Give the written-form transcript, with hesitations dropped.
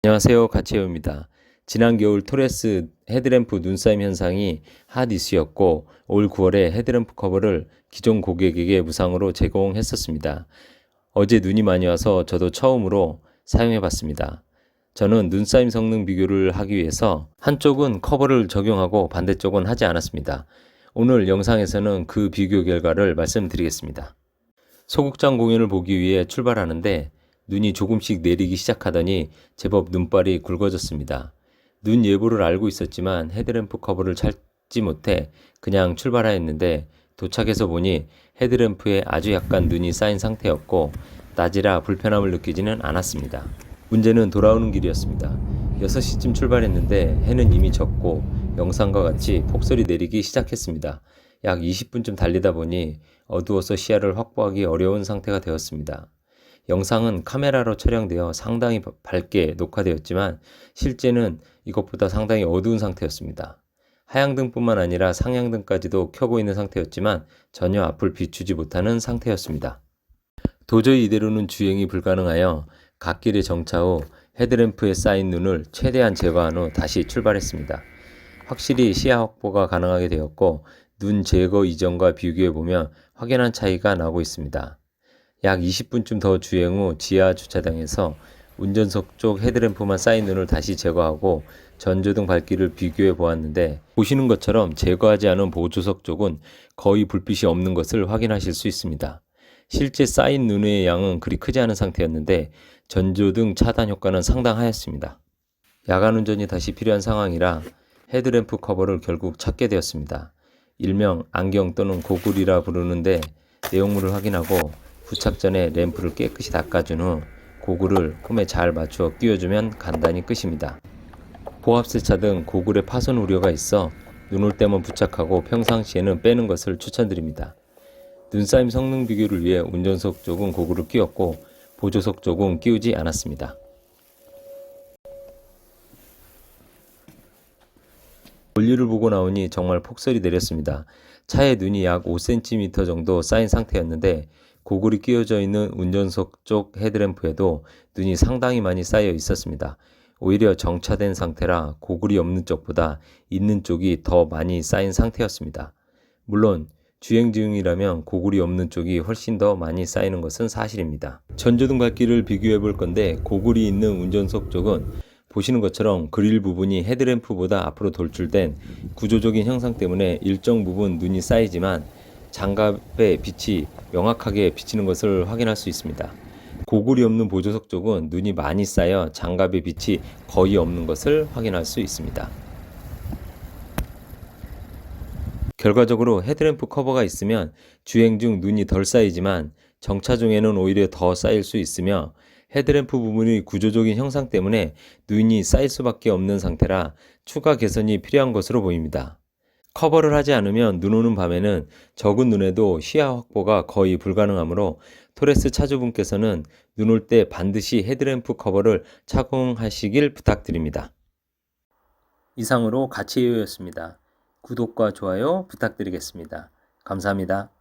안녕하세요. 가채우입니다. 지난 겨울 토레스 헤드램프 눈사임 현상이 핫 이슈였고 올 9월에 헤드램프 커버를 기존 고객에게 무상으로 제공했었습니다. 어제 눈이 많이 와서 저도 처음으로 사용해 봤습니다. 저는 눈사임 성능 비교를 하기 위해서 한쪽은 커버를 적용하고 반대쪽은 하지 않았습니다. 오늘 영상에서는 그 비교 결과를 말씀드리겠습니다. 소극장 공연을 보기 위해 출발하는데 눈이 조금씩 내리기 시작하더니 제법 눈발이 굵어졌습니다. 눈 예보를 알고 있었지만 헤드램프 커버를 찾지 못해 그냥 출발하였는데 도착해서 보니 헤드램프에 아주 약간 눈이 쌓인 상태였고 낮이라 불편함을 느끼지는 않았습니다. 문제는 돌아오는 길이었습니다. 6시쯤 출발했는데 해는 이미 졌고 영상과 같이 폭설이 내리기 시작했습니다. 약 20분쯤 달리다 보니 어두워서 시야를 확보하기 어려운 상태가 되었습니다. 영상은 카메라로 촬영되어 상당히 밝게 녹화되었지만 실제는 이것보다 상당히 어두운 상태였습니다. 하향등뿐만 아니라 상향등까지도 켜고 있는 상태였지만 전혀 앞을 비추지 못하는 상태였습니다. 도저히 이대로는 주행이 불가능하여 갓길에 정차 후 헤드램프에 쌓인 눈을 최대한 제거한 후 다시 출발했습니다. 확실히 시야 확보가 가능하게 되었고 눈 제거 이전과 비교해보면 확연한 차이가 나고 있습니다. 약 20분쯤 더 주행 후 지하 주차장에서 운전석 쪽 헤드램프만 쌓인 눈을 다시 제거하고 전조등 밝기를 비교해 보았는데 보시는 것처럼 제거하지 않은 보조석 쪽은 거의 불빛이 없는 것을 확인하실 수 있습니다. 실제 쌓인 눈의 양은 그리 크지 않은 상태였는데 전조등 차단 효과는 상당하였습니다. 야간 운전이 다시 필요한 상황이라 헤드램프 커버를 결국 찾게 되었습니다. 일명 안경 또는 고글이라 부르는데 내용물을 확인하고 부착 전에 램프를 깨끗이 닦아준 후 고글을 홈에 잘 맞추어 끼워주면 간단히 끝입니다. 보합세차 등 고글에 파손 우려가 있어 눈올 때만 부착하고 평상시에는 빼는 것을 추천드립니다. 눈사임 성능 비교를 위해 운전석 쪽은 고글을 끼웠고 보조석 쪽은 끼우지 않았습니다. 볼일을 보고 나오니 정말 폭설이 내렸습니다. 차에 눈이 약 5cm 정도 쌓인 상태였는데 고글이 끼워져 있는 운전석 쪽 헤드램프에도 눈이 상당히 많이 쌓여 있었습니다. 오히려 정차된 상태라 고글이 없는 쪽보다 있는 쪽이 더 많이 쌓인 상태였습니다. 물론 주행 중이라면 고글이 없는 쪽이 훨씬 더 많이 쌓이는 것은 사실입니다. 전조등 밝기를 비교해 볼 건데 고글이 있는 운전석 쪽은 보시는 것처럼 그릴 부분이 헤드램프보다 앞으로 돌출된 구조적인 형상 때문에 일정 부분 눈이 쌓이지만 장갑의 빛이 명확하게 비치는 것을 확인할 수 있습니다. 고글이 없는 보조석 쪽은 눈이 많이 쌓여 장갑의 빛이 거의 없는 것을 확인할 수 있습니다. 결과적으로 헤드램프 커버가 있으면 주행 중 눈이 덜 쌓이지만 정차 중에는 오히려 더 쌓일 수 있으며 헤드램프 부분의 구조적인 형상 때문에 눈이 쌓일 수밖에 없는 상태라 추가 개선이 필요한 것으로 보입니다. 커버를 하지 않으면 눈 오는 밤에는 적은 눈에도 시야 확보가 거의 불가능하므로 토레스 차주분께서는 눈 올 때 반드시 헤드램프 커버를 착용하시길 부탁드립니다. 이상으로 가치유였습니다. 구독과 좋아요 부탁드리겠습니다. 감사합니다.